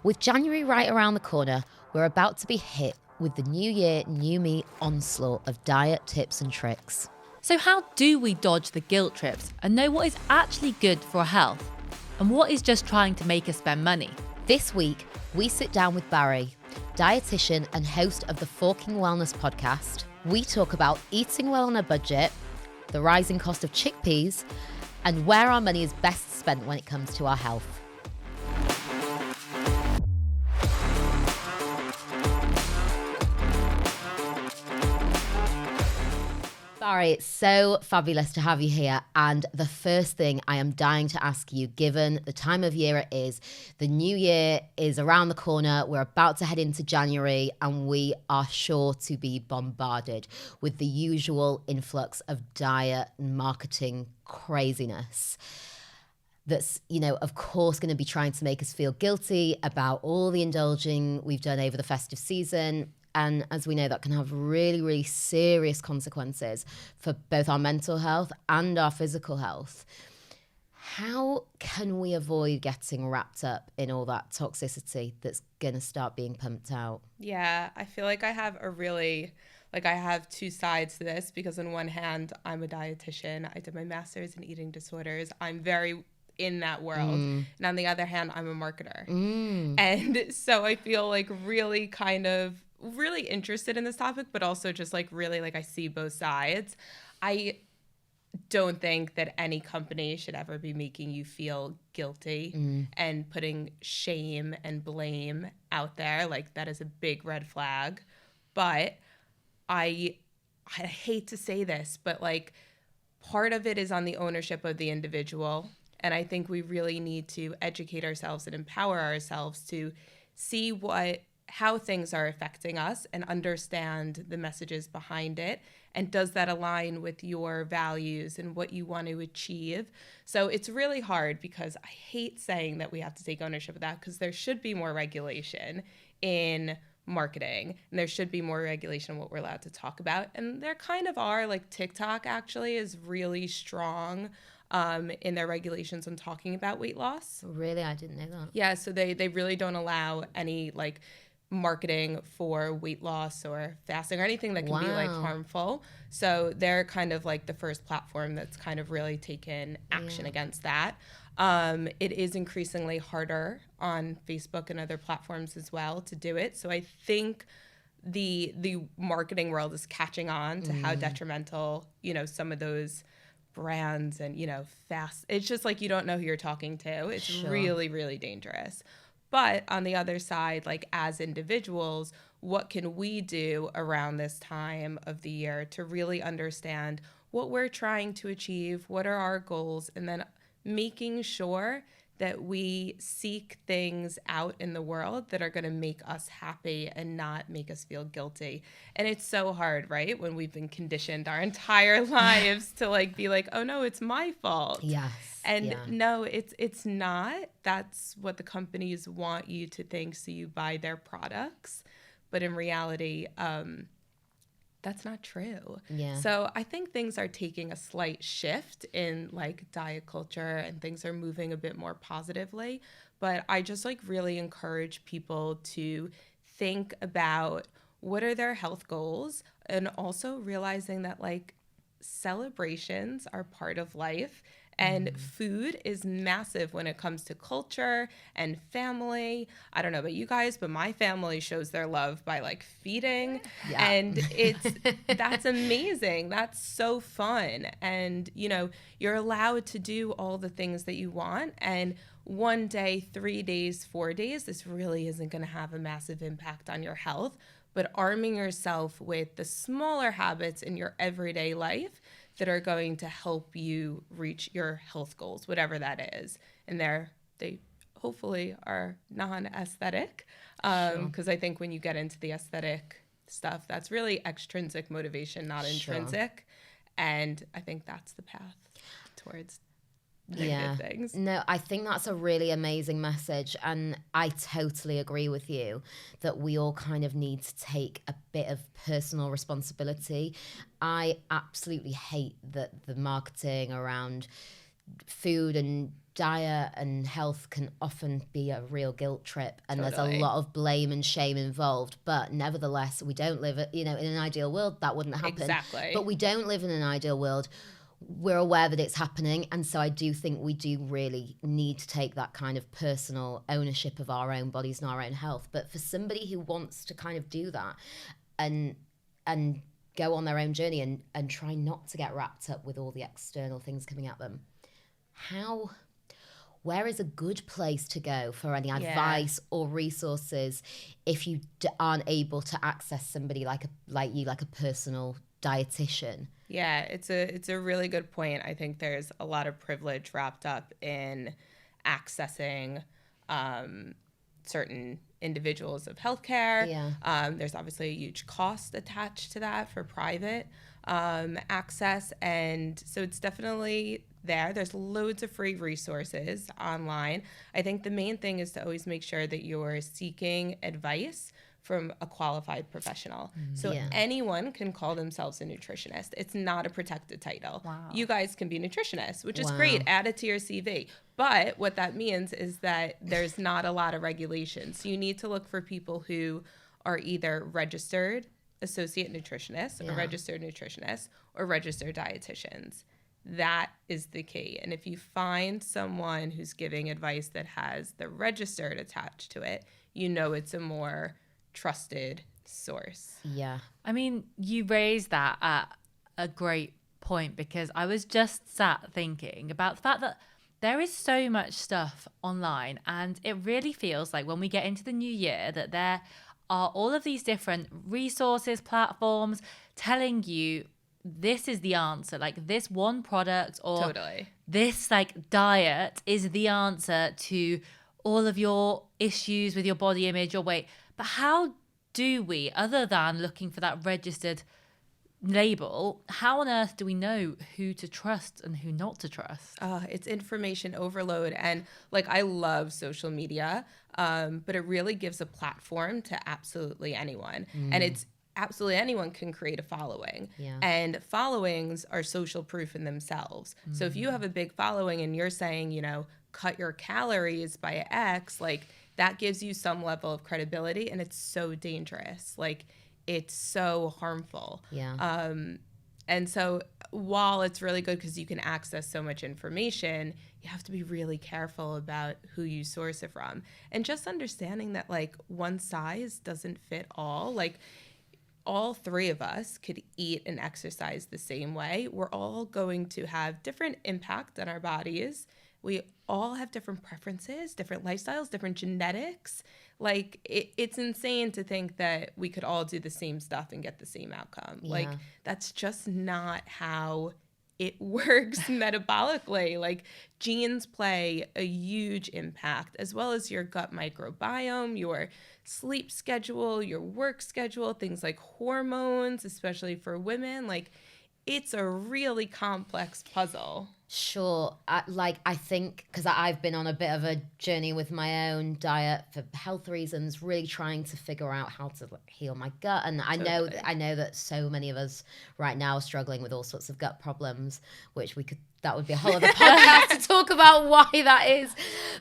With January right around the corner, we're about to be hit with the New Year, New Me onslaught of diet tips and tricks. So how do we dodge the guilt trips and know what is actually good for our health? And what is just trying to make us spend money? This week, we sit down with Bari, dietitian and host of the Forking Wellness podcast. We talk about eating well on a budget, the rising cost of chickpeas, and where our money is best spent when it comes to our health. Bari, it's so fabulous to have you here. And the first thing I am dying to ask you, given the time of year it is, the new year is around the corner, we're about to head into January, and we are sure to be bombarded with the usual influx of diet and marketing craziness. That's, of course, going to be trying to make us feel guilty about all the indulging we've done over the festive season. And as we know, that can have really, really serious consequences for both our mental health and our physical health. How can we avoid getting wrapped up in all that toxicity that's going to start being pumped out? Yeah, I feel like I have I have two sides to this, because on one hand, I'm a dietitian. I did my master's in eating disorders. I'm very in that world. And on the other hand, I'm a marketer. And so I feel like really interested in this topic, but also just really I see both sides. I don't think that any company should ever be making you feel guilty and putting shame and blame out there. That is a big red flag. But I hate to say this, but part of it is on the ownership of the individual. And I think we really need to educate ourselves and empower ourselves to see how things are affecting us and understand the messages behind it. And does that align with your values and what you want to achieve? So it's really hard, because I hate saying that we have to take ownership of that, because there should be more regulation in marketing, and there should be more regulation on what we're allowed to talk about. And there kind of are. TikTok actually is really strong in their regulations on talking about weight loss. Really? I didn't know that. Yeah, so they really don't allow any marketing for weight loss or fasting or anything that can be harmful. So they're kind of the first platform that's kind of really taken action against that. It is increasingly harder on Facebook and other platforms as well to do it. So I think the marketing world is catching on to how detrimental, some of those brands and, fast. It's just you don't know who you're talking to. It's really, really dangerous. But on the other side, as individuals, what can we do around this time of the year to really understand what we're trying to achieve, what are our goals, and then making sure that we seek things out in the world that are going to make us happy and not make us feel guilty. And it's so hard, right? When we've been conditioned our entire lives to be oh no, it's my fault. Yes. And no, it's not. That's what the companies want you to think, so you buy their products. But in reality, that's not true. Yeah. So I think things are taking a slight shift in diet culture, and things are moving a bit more positively. But I just really encourage people to think about what are their health goals, and also realizing that celebrations are part of life. And food is massive when it comes to culture and family. I don't know about you guys, but my family shows their love by feeding. Yeah. And that's amazing. That's so fun. And, you're allowed to do all the things that you want. And one day, 3 days, 4 days, this really isn't going to have a massive impact on your health. But arming yourself with the smaller habits in your everyday life that are going to help you reach your health goals, whatever that is. And they hopefully are non-aesthetic, because I think when you get into the aesthetic stuff, that's really extrinsic motivation, not intrinsic. And I think that's the path towards negative things. No, I think that's a really amazing message, and I totally agree with you that we all kind of need to take a bit of personal responsibility. I absolutely hate that the marketing around food and diet and health can often be a real guilt trip, and there's a lot of blame and shame involved. But nevertheless, we don't live, in an ideal world that wouldn't happen. Exactly. But we don't live in an ideal world. We're aware that it's happening, and so I do think we do really need to take that kind of personal ownership of our own bodies and our own health. But for somebody who wants to kind of do that and go on their own journey and try not to get wrapped up with all the external things coming at them, where is a good place to go for any advice or resources if you aren't able to access somebody like a personal dietitian? Yeah, it's a really good point. I think there's a lot of privilege wrapped up in accessing certain individuals of healthcare. Yeah. There's obviously a huge cost attached to that for private access, and so it's definitely there. There's loads of free resources online. I think the main thing is to always make sure that you're seeking advice from a qualified professional. So anyone can call themselves a nutritionist. It's not a protected title. Wow. You guys can be nutritionists, which is great. Add it to your CV. But what that means is that there's not a lot of regulations. So you need to look for people who are either registered associate nutritionists or registered nutritionists or registered dietitians. That is the key. And if you find someone who's giving advice that has the registered attached to it, it's a more trusted source. Yeah. I mean, you raised that at a great point, because I was just sat thinking about the fact that there is so much stuff online, and it really feels like when we get into the new year that there are all of these different resources, platforms telling you this is the answer, like this one product or this like diet is the answer to all of your issues with your body image or weight. But how do we, other than looking for that registered label, how on earth do we know who to trust and who not to trust? It's information overload. And I love social media, but it really gives a platform to absolutely anyone. And it's absolutely anyone can create a following. Yeah. And followings are social proof in themselves. So if you have a big following and you're saying, cut your calories by X, that gives you some level of credibility, and it's so dangerous. It's so harmful. Yeah. And so while it's really good because you can access so much information, you have to be really careful about who you source it from. And just understanding that one size doesn't fit all. All three of us could eat and exercise the same way. We're all going to have different impact on our bodies. We all have different preferences, different lifestyles, different genetics. It's insane to think that we could all do the same stuff and get the same outcome. Yeah. That's just not how it works metabolically. Genes play a huge impact, as well as your gut microbiome, your sleep schedule, your work schedule, things like hormones, especially for women. It's a really complex puzzle. Sure. I think, because I've been on a bit of a journey with my own diet for health reasons, really trying to figure out how to heal my gut. And I know that so many of us right now are struggling with all sorts of gut problems, which that would be a whole other podcast to talk about why that is.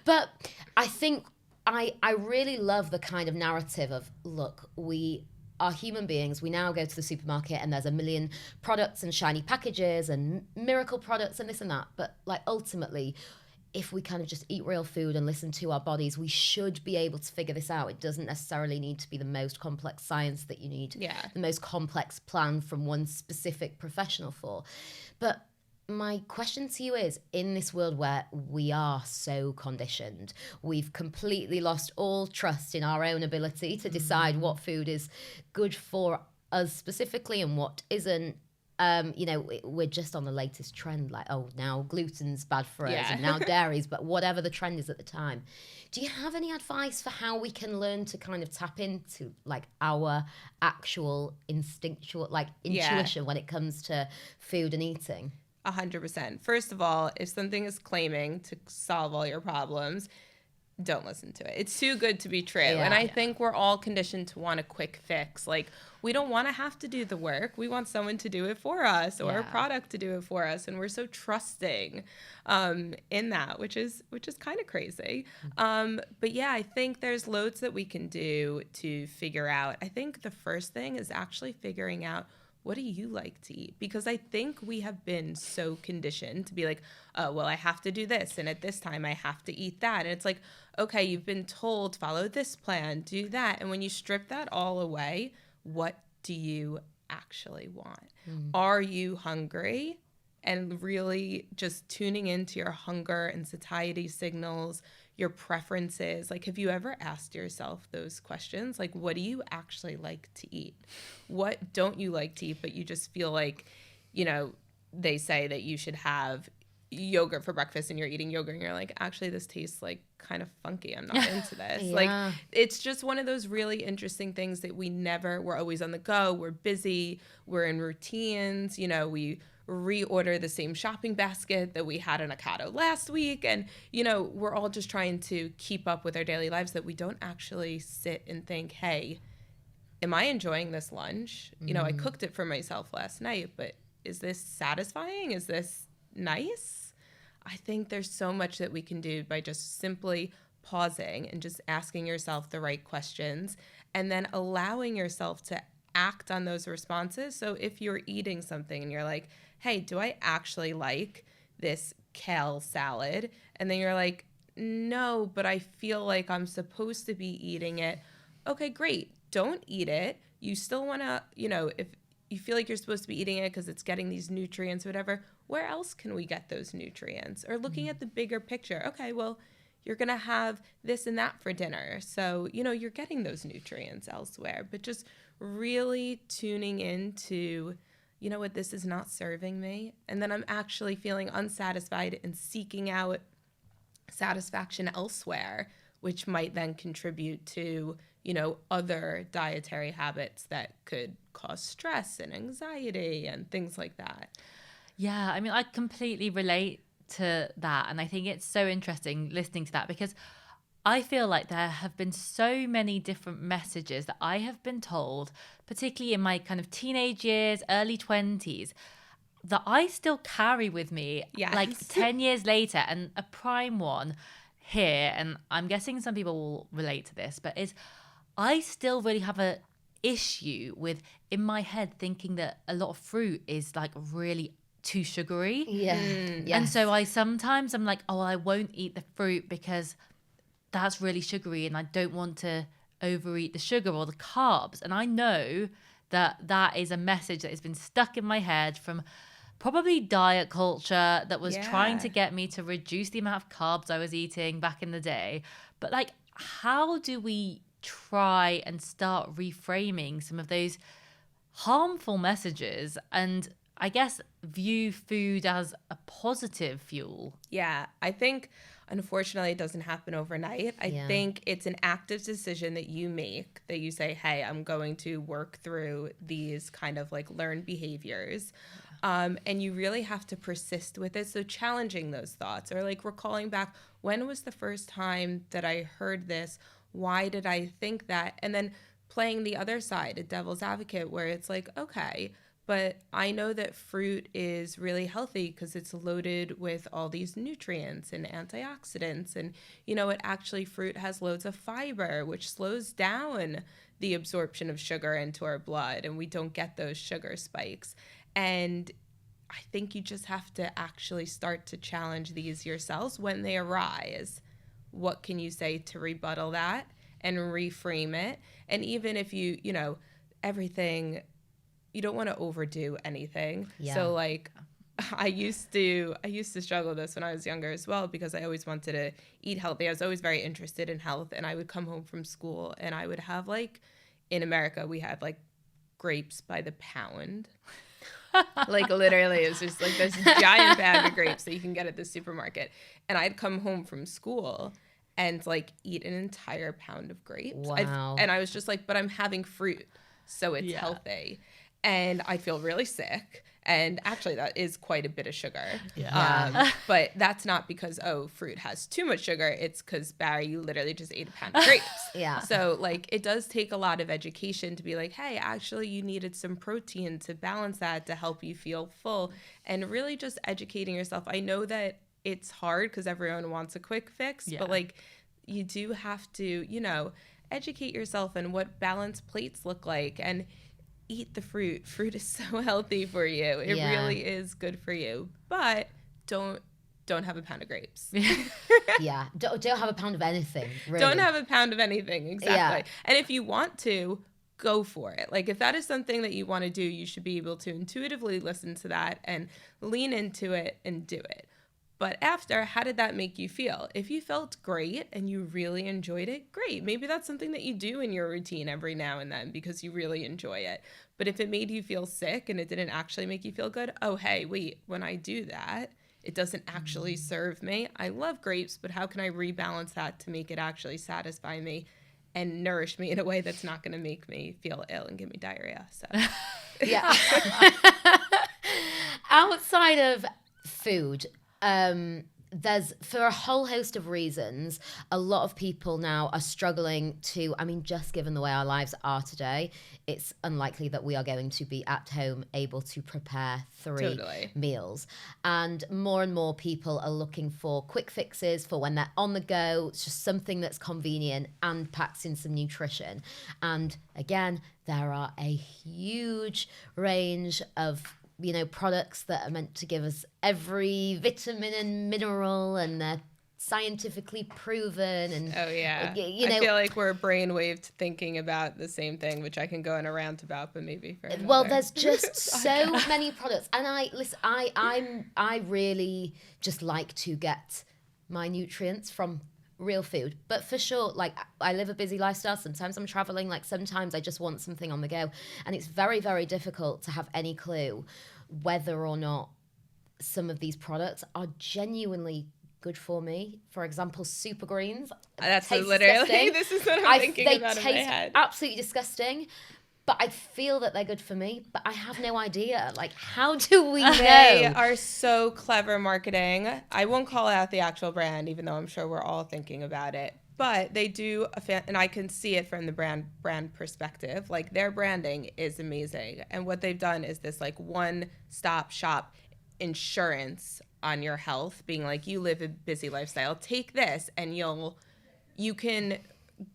But I think I really love the kind of narrative of, look, we are human beings. We now go to the supermarket and there's a million products and shiny packages and miracle products and this and that. But ultimately, if we kind of just eat real food and listen to our bodies, we should be able to figure this out. It doesn't necessarily need to be the most complex science that you need, the most complex plan from one specific professional for. But my question to you is, in this world where we are so conditioned, we've completely lost all trust in our own ability to decide what food is good for us specifically and what isn't. We're just on the latest trend, now gluten's bad for us and now dairy's, but whatever the trend is at the time. Do you have any advice for how we can learn to kind of tap into our actual instinctual intuition when it comes to food and eating? 100%. First of all, if something is claiming to solve all your problems, don't listen to it. It's too good to be true. And I think we're all conditioned to want a quick fix. Like, we don't want to have to do the work. We want someone to do it for us, or a product to do it for us. And we're so trusting in that, which is kind of crazy. But yeah, I think there's loads that we can do to figure out. I think the first thing is actually figuring out, what do you like to eat? Because I think we have been so conditioned to be like, oh, well, I have to do this, and at this time I have to eat that. And it's like, okay, you've been told, follow this plan, do that. And when you strip that all away, what do you actually want? Are you hungry? And really just tuning into your hunger and satiety signals, your preferences. Like, have you ever asked yourself those questions? Like, what do you actually like to eat? What don't you like to eat, but you just feel like, you know, they say that you should have yogurt for breakfast and you're eating yogurt and you're like, actually, this tastes like kind of funky. I'm not into this. Like, it's just one of those really interesting things that we're always on the go. We're busy. We're in routines. You know, we reorder the same shopping basket that we had in Ocado last week. And, you know, we're all just trying to keep up with our daily lives, that we don't actually sit and think, hey, am I enjoying this lunch? You know, I cooked it for myself last night, but is this satisfying? Is this nice? I think there's so much that we can do by just simply pausing and just asking yourself the right questions, and then allowing yourself to act on those responses. So if you're eating something and you're like, hey, do I actually like this kale salad? And then you're like, no, but I feel like I'm supposed to be eating it. Okay, great. Don't eat it. You still want to, you know, if you feel like you're supposed to be eating it because it's getting these nutrients, whatever, where else can we get those nutrients? Or looking at the bigger picture. Okay, well, you're going to have this and that for dinner. So, you know, you're getting those nutrients elsewhere. But just really tuning into, you know what, this is not serving me. And then I'm actually feeling unsatisfied and seeking out satisfaction elsewhere, which might then contribute to, you know, other dietary habits that could cause stress and anxiety and things like that. Yeah, I mean, I completely relate to that. And I think it's so interesting listening to that, because I feel like there have been so many different messages that I have been told, particularly in my kind of teenage years, early 20s, that I still carry with me like 10 years later. And a prime one here, and I'm guessing some people will relate to this, but is I still really have a issue with, in my head, thinking that a lot of fruit is like really too sugary. And so I'm like, oh, I won't eat the fruit because that's really sugary and I don't want to overeat the sugar or the carbs. And I know that that is a message that has been stuck in my head from probably diet culture that was trying to get me to reduce the amount of carbs I was eating back in the day. But like, how do we try and start reframing some of those harmful messages and, I guess, view food as a positive fuel? Yeah, I think, unfortunately, it doesn't happen overnight. I think it's an active decision that you make, that you say, hey, I'm going to work through these kind of like learned behaviors. And you really have to persist with it. So challenging those thoughts, or like recalling back, when was the first time that I heard this? Why did I think that? And then playing the other side, a devil's advocate, where it's like, okay, but I know that fruit is really healthy because it's loaded with all these nutrients and antioxidants. And, you know, fruit has loads of fiber, which slows down the absorption of sugar into our blood, and we don't get those sugar spikes. And I think you just have to actually start to challenge these yourselves when they arise. What can you say to rebuttal that and reframe it? And even if you know, everything, you don't want to overdo anything. So like, I used to struggle with this when I was younger as well, because I always wanted to eat healthy. I was always very interested in health, and I would come home from school and I would have, like, in America, we had like grapes by the pound. Like, literally, it was just like this giant bag of grapes that you can get at the supermarket. And I'd come home from school and like eat an entire pound of grapes. Wow. And I was just like, but I'm having fruit, so it's healthy. And I feel really sick. And actually, that is quite a bit of sugar. Yeah. But that's not because, fruit has too much sugar. It's because, Barry, you literally just ate a pound of grapes. Yeah. So, like, it does take a lot of education to be like, hey, actually, you needed some protein to balance that to help you feel full. And really just educating yourself. I know that it's hard because everyone wants a quick fix, but, like, you do have to, educate yourself on what balanced plates look like and eat the fruit. Fruit is so healthy for you. It really is good for you. But don't have a pound of grapes. Yeah. Don't have a pound of anything, really. Don't have a pound of anything, exactly. Yeah. And if you want to, go for it. Like, if that is something that you want to do, you should be able to intuitively listen to that and lean into it and do it. But after, how did that make you feel? If you felt great and you really enjoyed it, great. Maybe that's something that you do in your routine every now and then because you really enjoy it. But if it made you feel sick and it didn't actually make you feel good, oh, hey, wait, when I do that, it doesn't actually serve me. I love grapes, but how can I rebalance that to make it actually satisfy me and nourish me in a way that's not going to make me feel ill and give me diarrhea? So, yeah. Outside of food, there's, for a whole host of reasons, a lot of people now are struggling to, just given the way our lives are today, it's unlikely that we are going to be at home able to prepare 3 meals. And more people are looking for quick fixes for when they're on the go. It's just something that's convenient and packs in some nutrition. And again, there are a huge range of products that are meant to give us every vitamin and mineral, and they're scientifically proven. And I feel like we're brainwaved thinking about the same thing, which I can go on a rant about, but maybe for another. Well, there's just so many products, and I really just like to get my nutrients from real food. But for sure, like, I live a busy lifestyle. Sometimes I'm traveling, like sometimes I just want something on the go. And it's very, very difficult to have any clue whether or not some of these products are genuinely good for me. For example, super greens. That's literally, this is what I'm thinking about in my head. They taste absolutely disgusting. But I feel that they're good for me, but I have no idea. Like, how do we know? They are so clever marketing. I won't call out the actual brand, even though I'm sure we're all thinking about it. But they do, and I can see it from the brand perspective. Like, their branding is amazing. And what they've done is this, like, one-stop shop insurance on your health, being like, you live a busy lifestyle. Take this, and you can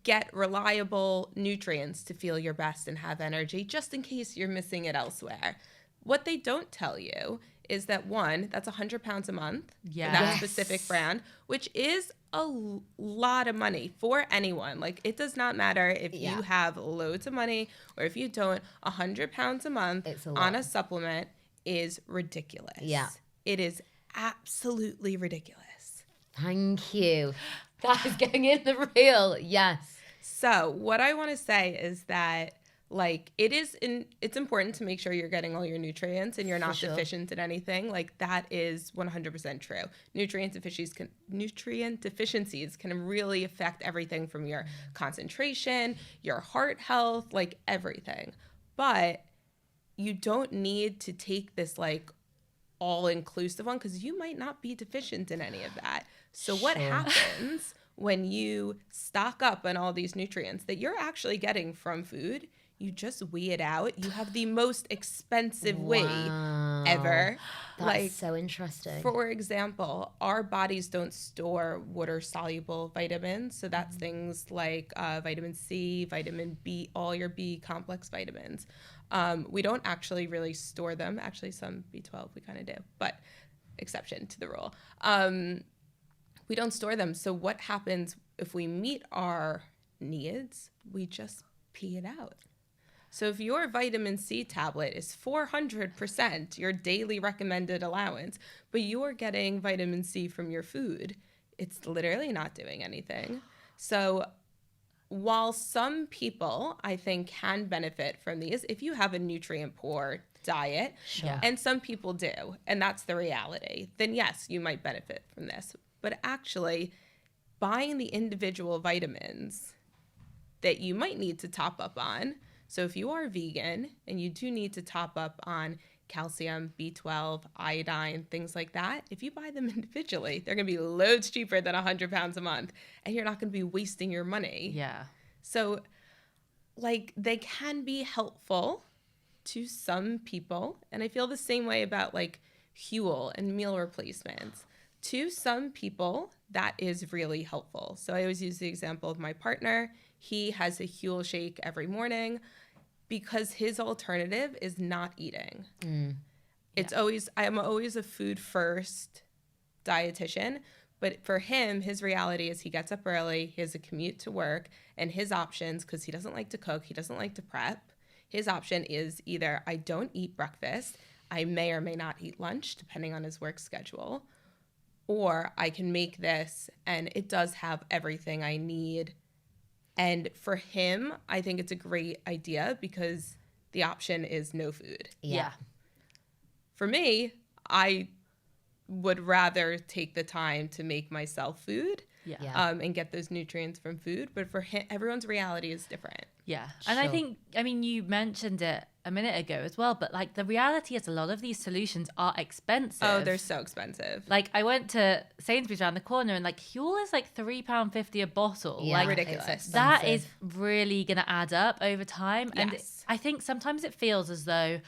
get reliable nutrients to feel your best and have energy, just in case you're missing it elsewhere. What they don't tell you is that, one, that's 100 pounds a month in that specific brand, which is a lot of money for anyone. Like, it does not matter if you have loads of money or if you don't. 100 pounds a month on a supplement is ridiculous. Yeah. It is absolutely ridiculous. Thank you. That is getting in the reel. Yes. So what I want to say is that, like, it's important to make sure you're getting all your nutrients and you're not deficient in anything. Like, that is 100% true. Nutrient deficiencies can really affect everything from your concentration, your heart health, like everything. But you don't need to take this, like, all-inclusive one, because you might not be deficient in any of that. So what happens when you stock up on all these nutrients that you're actually getting from food? You just weigh it out. You have the most expensive weigh ever. That's so interesting. For example, our bodies don't store water-soluble vitamins. So that's things like vitamin C, vitamin B, all your B complex vitamins. We don't actually really store them. Actually, some B12 we kind of do, but exception to the rule. We don't store them. So what happens if we meet our needs? We just pee it out. So if your vitamin C tablet is 400% your daily recommended allowance, but you're getting vitamin C from your food, it's literally not doing anything. So while some people, I think, can benefit from these, if you have a nutrient-poor diet, and some people do, and that's the reality, then yes, you might benefit from this. But actually, buying the individual vitamins that you might need to top up on, so if you are vegan and you do need to top up on calcium, B12, iodine, things like that. If you buy them individually, they're going to be loads cheaper than £100 a month, and you're not going to be wasting your money. Yeah. So like they can be helpful to some people. And I feel the same way about like Huel and meal replacements. To some people, that is really helpful. So I always use the example of my partner. He has a Huel shake every morning because his alternative is not eating. I'm always a food first dietitian, but for him, his reality is he gets up early, he has a commute to work, and his options, because he doesn't like to cook, he doesn't like to prep, his option is either I don't eat breakfast, I may or may not eat lunch, depending on his work schedule, or I can make this and it does have everything I need. And for him, I think it's a great idea because the option is no food. Yeah. For me, I would rather take the time to make myself food and get those nutrients from food. But for him, everyone's reality is different. Yeah. And I Sure. think, I mean, you mentioned it a minute ago as well, but like the reality is a lot of these solutions are expensive. Oh, they're so expensive. Like I went to Sainsbury's around the corner and like Huel is like £3.50 a bottle. Yeah, Like ridiculous. it's that is expensive. really going to add up over time. And Yes. I think sometimes it feels as though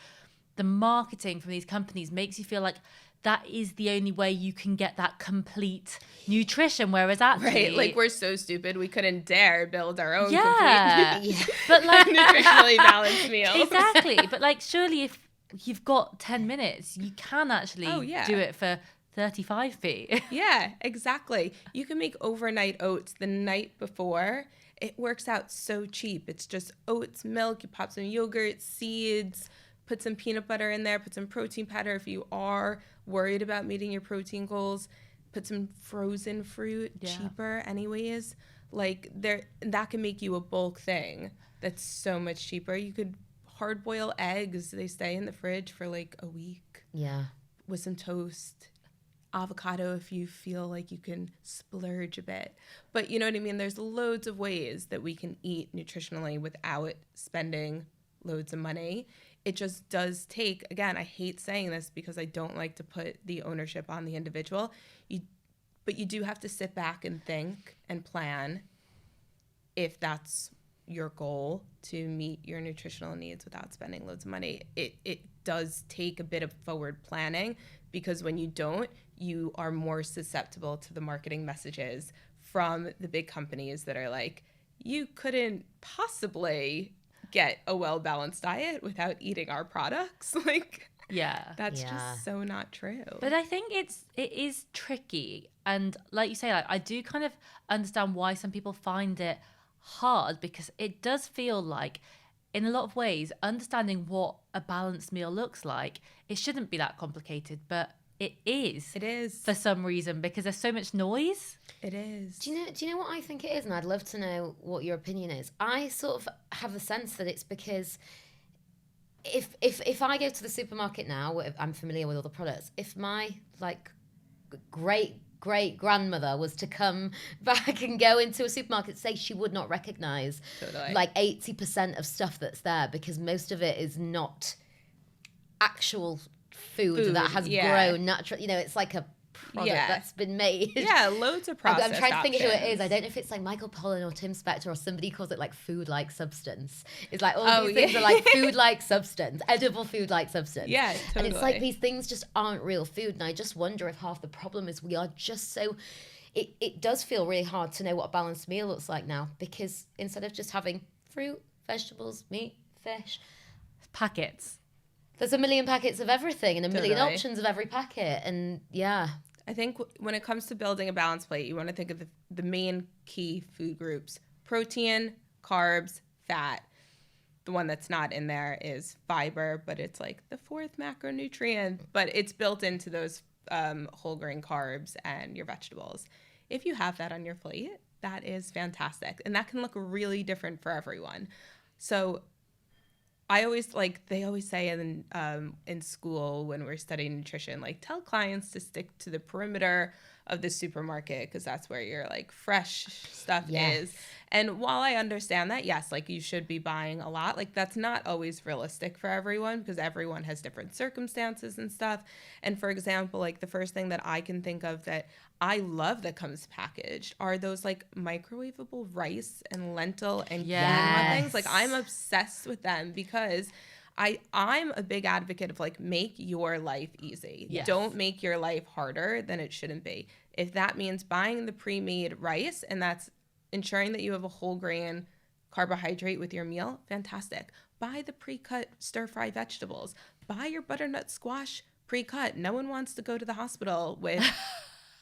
the marketing from these companies makes you feel like that is the only way you can get that complete nutrition. Whereas actually, Right? Like we're so stupid. We couldn't dare build our own yeah, complete but like nutritionally balanced meal. exactly. But like, surely if you've got 10 minutes, you can actually do it for 35p. Yeah, exactly. You can make overnight oats the night before. It works out so cheap. It's just oats, milk, you pop some yogurt, seeds, put some peanut butter in there, put some protein powder if you are worried about meeting your protein goals, put some frozen fruit, cheaper anyways. Like that can make you a bulk thing that's so much cheaper. You could hard boil eggs. They stay in the fridge for like a week Yeah. with some toast. Avocado if you feel like you can splurge a bit. But you know what I mean? There's loads of ways that we can eat nutritionally without spending loads of money. It just does take, again, I hate saying this because I don't like to put the ownership on the individual. But you do have to sit back and think and plan if that's your goal to meet your nutritional needs without spending loads of money. It does take a bit of forward planning because when you don't, you are more susceptible to the marketing messages from the big companies that are like, you couldn't possibly get a well-balanced diet without eating our products. Like, that's just so not true. But I think it is tricky. And like you say, like I do kind of understand why some people find it hard because it does feel like in a lot of ways, understanding what a balanced meal looks like, it shouldn't be that complicated, but it is. It is. For some reason, because there's so much noise. It is. Do you know what I think it is? And I'd love to know what your opinion is. I sort of have the sense that it's because if I go to the supermarket now, I'm familiar with all the products. If my like great grandmother was to come back and go into a supermarket, say she would not recognize like 80% of stuff that's there because most of it is not actual food that has grown naturally. You know, it's like a product that's been made. Yeah, loads of processed I'm trying to think of who it options. is. I don't know if it's like Michael Pollan or Tim Spector or somebody calls it like food-like substance. It's like all these things are like food-like substance, edible food-like substance. Yeah, totally. And it's like these things just aren't real food. And I just wonder if half the problem is we are just so... It does feel really hard to know what a balanced meal looks like now because instead of just having fruit, vegetables, meat, fish... Packets. There's a million packets of everything and a million options of every packet. And I think when it comes to building a balanced plate, you want to think of the main key food groups: protein, carbs, fat. The one that's not in there is fiber, but it's like the fourth macronutrient, but it's built into those whole grain carbs and your vegetables. If you have that on your plate, that is fantastic. And that can look really different for everyone. So they always say in school when we're studying nutrition, like tell clients to stick to the perimeter of the supermarket because that's where your like fresh stuff Yes. is. And while I understand that, yes, like you should be buying a lot, like that's not always realistic for everyone because everyone has different circumstances and stuff. And for example, like the first thing that I can think of that I love that comes packaged are those like microwavable rice and lentil and quinoa things. Like I'm obsessed with them because I'm a big advocate of like make your life easy. Yes. Don't make your life harder than it shouldn't be. If that means buying the pre-made rice and that's ensuring that you have a whole grain carbohydrate with your meal, fantastic. Buy the pre-cut stir-fry vegetables. Buy your butternut squash pre-cut. No one wants to go to the hospital with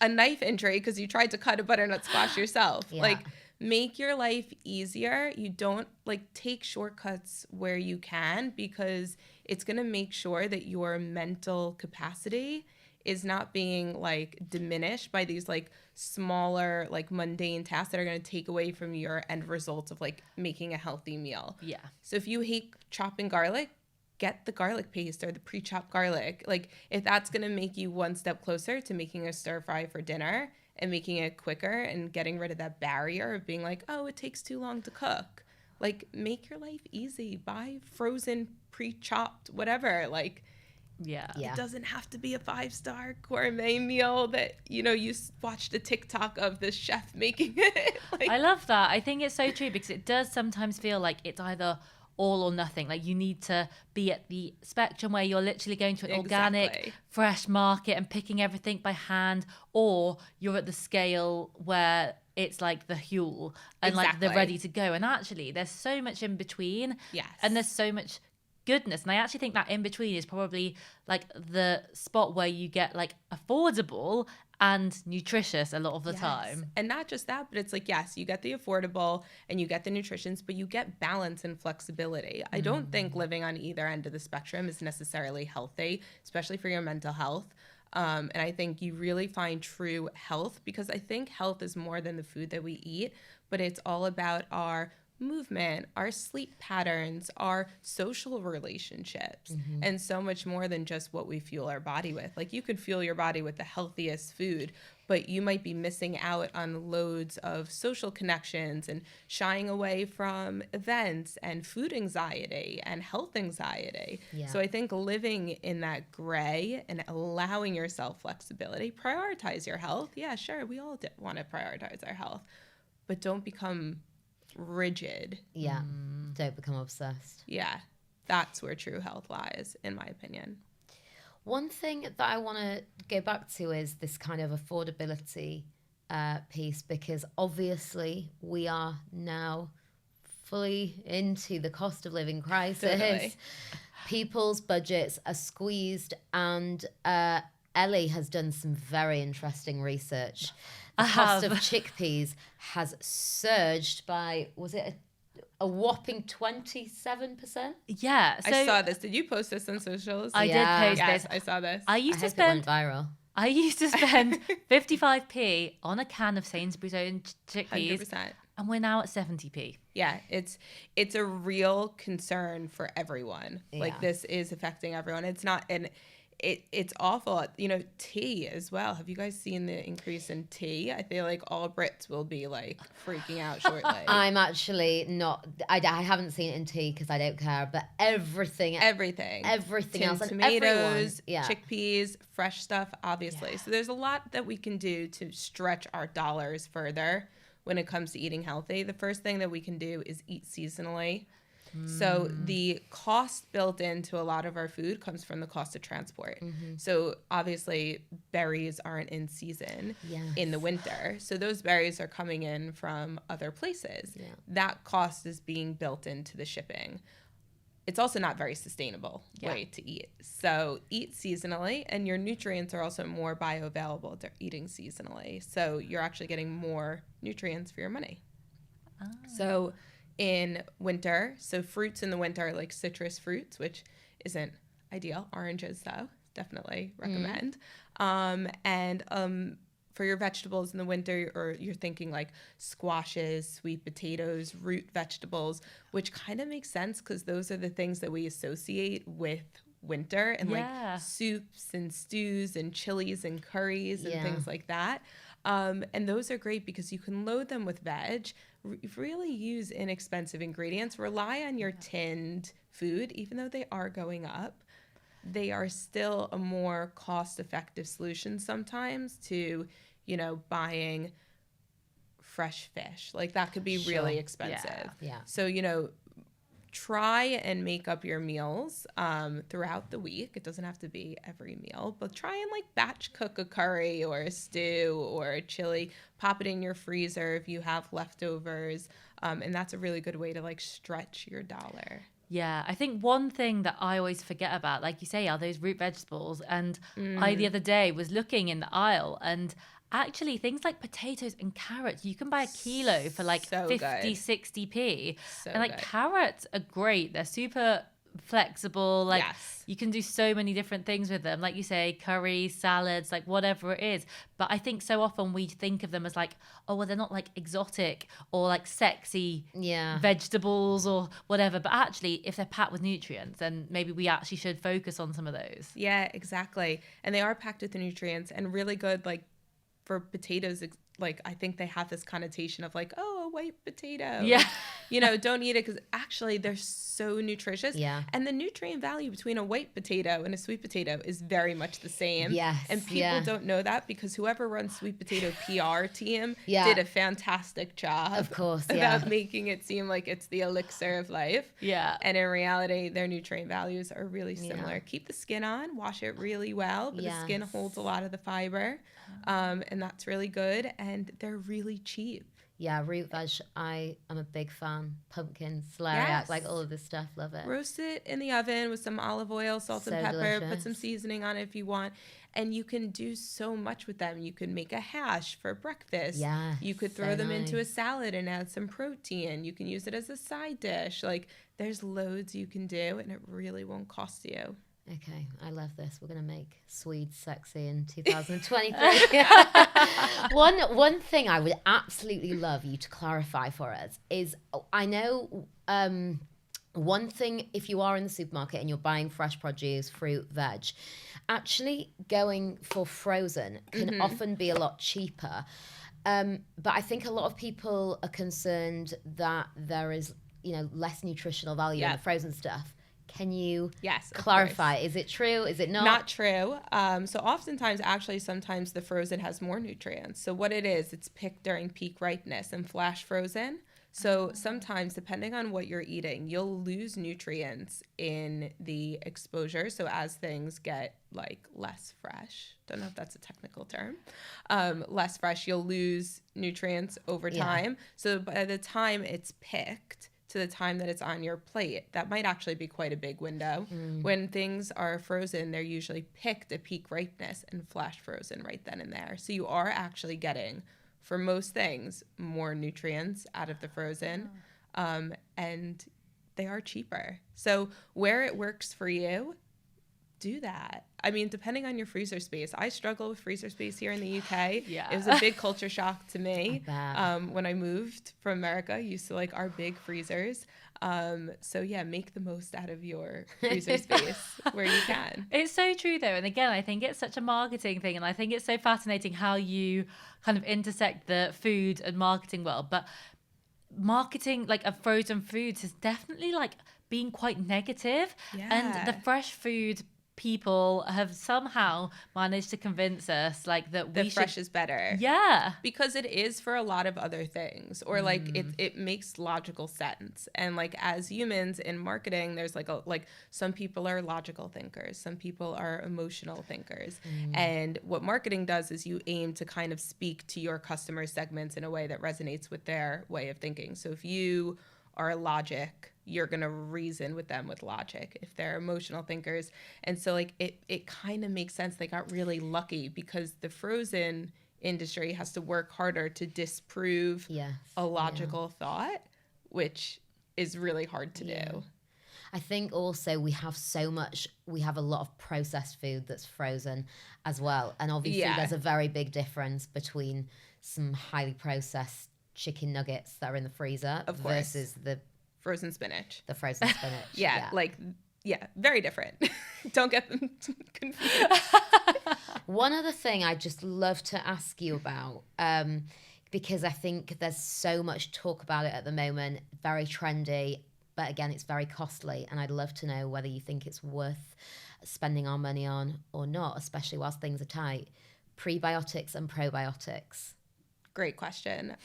a knife injury because you tried to cut a butternut squash yourself. Yeah. Like make your life easier. You don't like take shortcuts where you can because it's going to make sure that your mental capacity is not being like diminished by these like smaller like mundane tasks that are going to take away from your end result of like making a healthy meal. Yeah. So if you hate chopping garlic, get the garlic paste or the pre-chopped garlic. Like if that's going to make you one step closer to making a stir fry for dinner and making it quicker and getting rid of that barrier of being like, oh, it takes too long to cook. Like make your life easy. Buy frozen, pre-chopped, whatever. Like Yeah. it doesn't have to be a 5-star gourmet meal that, you know, you watched a TikTok of this chef making it. Like, I love that. I think it's so true because it does sometimes feel like it's either all or nothing. Like you need to be at the spectrum where you're literally going to an organic, Exactly. fresh market and picking everything by hand, or you're at the scale where it's like the Huel and like the Exactly. ready to go. And actually, there's so much in between. Yes. And there's so much goodness. And I actually think that in between is probably like the spot where you get like affordable and nutritious a lot of the Yes. time. And not just that, but it's like, yes, you get the affordable and you get the nutritions, but you get balance and flexibility. I don't think living on either end of the spectrum is necessarily healthy, especially for your mental health. And I think you really find true health because I think health is more than the food that we eat, but it's all about our movement, our sleep patterns, our social relationships, and so much more than just what we fuel our body with. Like you could fuel your body with the healthiest food, but you might be missing out on loads of social connections and shying away from events and food anxiety and health anxiety. Yeah. So I think living in that gray and allowing yourself flexibility, prioritize your health. Yeah, sure, we all want to prioritize our health, but don't become rigid. Yeah. Don't become obsessed. Yeah, that's where true health lies, in my opinion. One thing that I want to go back to is this kind of affordability piece, because obviously we are now fully into the cost of living crisis. Totally. People's budgets are squeezed, and Ellie has done some very interesting research. The cost of chickpeas has surged by, was it a whopping 27%? Yeah. So I saw this. Did you post this on socials? I Yeah. did post Yes, this. I saw this. I I used to hope it went spend viral. 55p on a can of Sainsbury's own chickpeas, 100%. and we're now at 70p. Yeah, it's a real concern for everyone. Like Yeah. this is affecting everyone. It's not, and it's awful. You know, tea as well. Have you guys seen the increase in tea? I feel like all Brits will be like freaking out shortly. I'm actually not, I haven't seen it in tea because I don't care, but everything Everything Tinned else, and tomatoes, everyone, chickpeas, fresh stuff, obviously. So there's a lot that we can do to stretch our dollars further when it comes to eating healthy. The first thing that we can do is eat seasonally. So the cost built into a lot of our food comes from the cost of transport. So obviously berries aren't in season in the winter. So those berries are coming in from other places. Yeah. That cost is being built into the shipping. It's also not very sustainable way to eat. So eat seasonally, and your nutrients are also more bioavailable to eating seasonally. So you're actually getting more nutrients for your money. So in winter, so fruits in the winter are like citrus fruits, which isn't ideal. Oranges, though, definitely recommend. For your vegetables in the winter, or you're thinking like squashes, sweet potatoes, root vegetables, which kind of makes sense because those are the things that we associate with winter and like Yeah. soups and stews and chilies and curries and things like that. And those are great because you can load them with veg, really use inexpensive ingredients, rely on your tinned food, even though they are going up. They are still a more cost-effective solution sometimes to, you know, buying fresh fish. Like that could be really expensive. Yeah. So, you know, try and make up your meals throughout the week. It doesn't have to be every meal, but try and like batch cook a curry or a stew or a chili. Pop it in your freezer if you have leftovers. And that's a really good way to like stretch your dollar. Yeah, I think one thing that I always forget about, like you say, are those root vegetables. And I, the other day, was looking in the aisle, and actually things like potatoes and carrots, you can buy a kilo for like So 50, good. 60p. So and like good. carrots are great. They're super flexible. Like Yes. you can do so many different things with them. Like you say, curry, salads, like whatever it is. But I think so often we think of them as like, oh, well, they're not like exotic or like sexy vegetables or whatever. But actually, if they're packed with nutrients, then maybe we actually should focus on some of those. Yeah, exactly. And they are packed with the nutrients and really good, like for potatoes, like I think they have this connotation of like, oh, a white potato. Yeah. You know, don't eat it because actually they're so nutritious. Yeah. And the nutrient value between a white potato and a sweet potato is very much the same. Yes. And people don't know that because whoever runs sweet potato PR team Yeah. did a fantastic job. Of course, about making it seem like it's the elixir of life. Yeah. And in reality, their nutrient values are really similar. Keep the skin on, wash it really well, but the skin holds a lot of the fiber. And that's really good. And they're really cheap. Yeah, root veg, I am a big fan. Pumpkin, celeriac, Yes. like all of this stuff, love it. Roast it in the oven with some olive oil, salt So and pepper, delicious. put some seasoning on it if you want. And you can do so much with them. You can make a hash for breakfast. Yeah, You could throw them into a salad and add some protein. You can use it as a side dish. Like there's loads you can do and it really won't cost you. Okay, I love this. We're going to make Swedes sexy in 2023. One thing I would absolutely love you to clarify for us is, I know one thing, if you are in the supermarket and you're buying fresh produce, fruit, veg, actually going for frozen can often be a lot cheaper. But I think a lot of people are concerned that there is, you know, less nutritional value in the frozen stuff. Can you clarify? Is it true? Is it not? Not true. So oftentimes, actually, sometimes the frozen has more nutrients. So what it is, it's picked during peak ripeness and flash frozen. So sometimes, depending on what you're eating, you'll lose nutrients in the exposure. So as things get like less fresh, don't know if that's a technical term, less fresh, you'll lose nutrients over time. So by the time it's picked, to the time that it's on your plate, that might actually be quite a big window. When things are frozen, they're usually picked at peak ripeness and flash frozen right then and there. So you are actually getting, for most things, more nutrients out of the frozen, and they are cheaper. So where it works for you, do that. I mean, depending on your freezer space. I struggle with freezer space here in the UK. Yeah. It was a big culture shock to me. I bet. When I moved from America, used to like our big freezers. So yeah, make the most out of your freezer space where you can. It's so true though. And again, I think it's such a marketing thing. And I think it's so fascinating how you kind of intersect the food and marketing world. But marketing like of frozen foods has definitely like been quite negative. Yeah. And the fresh food people have somehow managed to convince us like that we The fresh is better. Yeah. Because it is for a lot of other things, or like it makes logical sense. And like as humans in marketing, there's like some people are logical thinkers, some people are emotional thinkers. And what marketing does is you aim to kind of speak to your customer segments in a way that resonates with their way of thinking. So if you are logic, you're going to reason with them with logic. If they're emotional thinkers. And so like it kind of makes sense. They got really lucky because the frozen industry has to work harder to disprove a logical thought, which is really hard to do. I think also we have a lot of processed food that's frozen as well. And obviously there's a very big difference between some highly processed chicken nuggets that are in the freezer versus the Frozen spinach. frozen spinach. Like yeah, very different. Don't get them confused. One other thing I'd just love to ask you about, because I think there's so much talk about it at the moment, very trendy, but again, it's very costly. And I'd love to know whether you think it's worth spending our money on or not, especially whilst things are tight. Prebiotics and probiotics. Great question.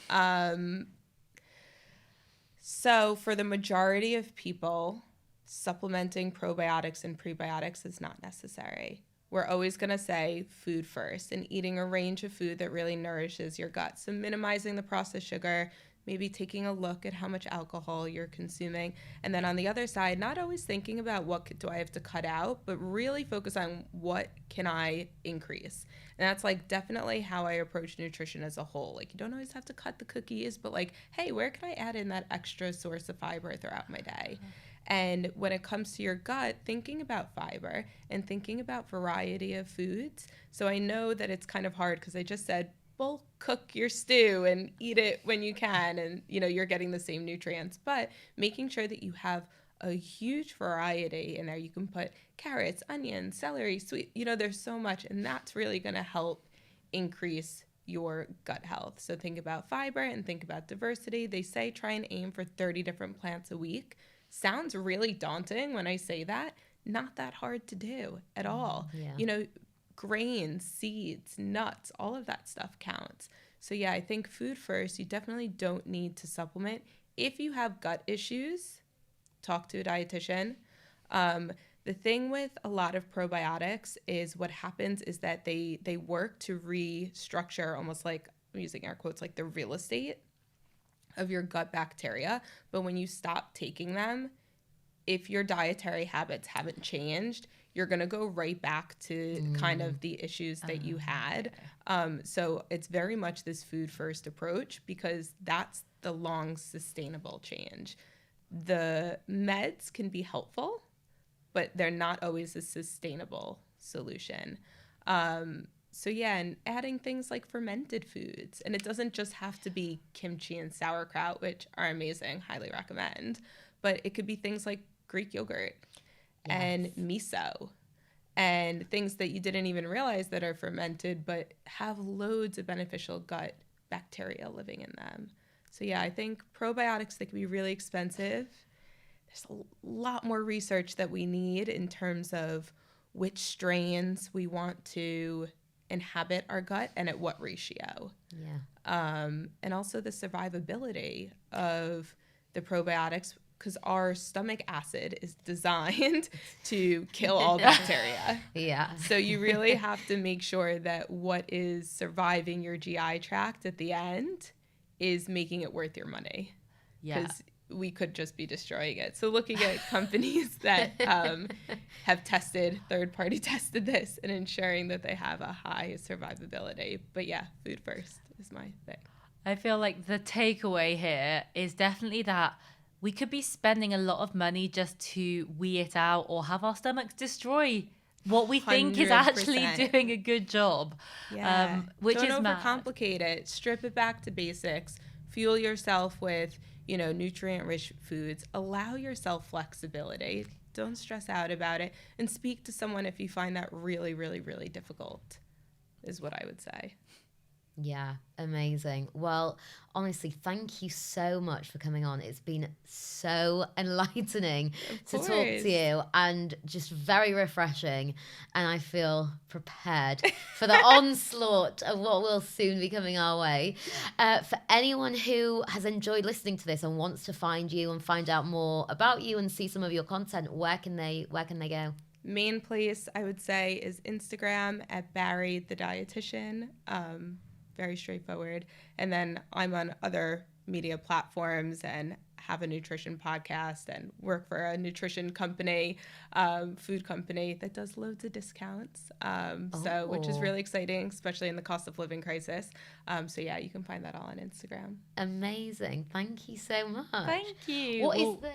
So for the majority of people, supplementing probiotics and prebiotics is not necessary. We're always going to say food first and eating a range of food that really nourishes your gut. So minimizing the processed sugar, maybe taking a look at how much alcohol you're consuming. And then on the other side, not always thinking about what do I have to cut out, but really focus on what can I increase. And that's like definitely how I approach nutrition as a whole. Like you don't always have to cut the cookies, but like, hey, where can I add in that extra source of fiber throughout my day? And when it comes to your gut, thinking about fiber and thinking about variety of foods. So I know that it's kind of hard because I just said, well, cook your stew and eat it when you can. And, you know, you're getting the same nutrients, but making sure that you have a huge variety in there. You can put carrots, onions, celery, sweet, you know, there's so much. And that's really going to help increase your gut health. So think about fiber and think about diversity. They say try and aim for 30 different plants a week. Sounds really daunting when I say that. Not that hard to do at all. Yeah. You know, grains, seeds, nuts, all of that stuff counts. So yeah, I think food first. You definitely don't need to supplement. If you have gut issues, talk to a dietitian. The thing with a lot of probiotics is what happens is that they work to restructure, almost like, I'm using air quotes, like the real estate of your gut bacteria. But when you stop taking them, if your dietary habits haven't changed, you're going to go right back to kind of the issues that you had. So it's very much this food first approach because that's the long sustainable change. The meds can be helpful, but they're not always a sustainable solution. So yeah, and adding things like fermented foods. And it doesn't just have to be kimchi and sauerkraut, which are amazing, highly recommend. But it could be things like Greek yogurt and miso and things that you didn't even realize that are fermented, but have loads of beneficial gut bacteria living in them. So yeah, I think probiotics, they can be really expensive. There's a lot more research that we need in terms of which strains we want to inhabit our gut and at what ratio. Yeah. And also the survivability of the probiotics, because our stomach acid is designed to kill all bacteria. Yeah. So you really have to make sure that what is surviving your GI tract at the end is making it worth your money. Yeah. Because we could just be destroying it. So looking at companies that have tested, third-party tested this and ensuring that they have a high survivability. But yeah, food first is my thing. I feel like the takeaway here is definitely that we could be spending a lot of money just to wee it out or have our stomachs destroy what we think is actually 100%. doing a good job. Yeah. Which Don't is mad. overcomplicate it. Strip it back to basics. Fuel yourself with, you know, nutrient-rich foods. Allow yourself flexibility. Don't stress out about it. And speak to someone if you find that really, really, really difficult, is what I would say. Yeah, amazing. Well, honestly, thank you so much for coming on. It's been so enlightening to talk to you and just very refreshing. And I feel prepared for the onslaught of what will soon be coming our way. For anyone who has enjoyed listening to this and wants to find you and find out more about you and see some of your content, where can they go? Main place, I would say, is Instagram at Bari the Dietitian. Very straightforward. And then I'm on other media platforms and have a nutrition podcast and work for a nutrition company, food company that does loads of discounts. So which is really exciting, especially in the cost of living crisis. So yeah, you can find that all on Instagram. Amazing. Thank you so much. Thank you. What is the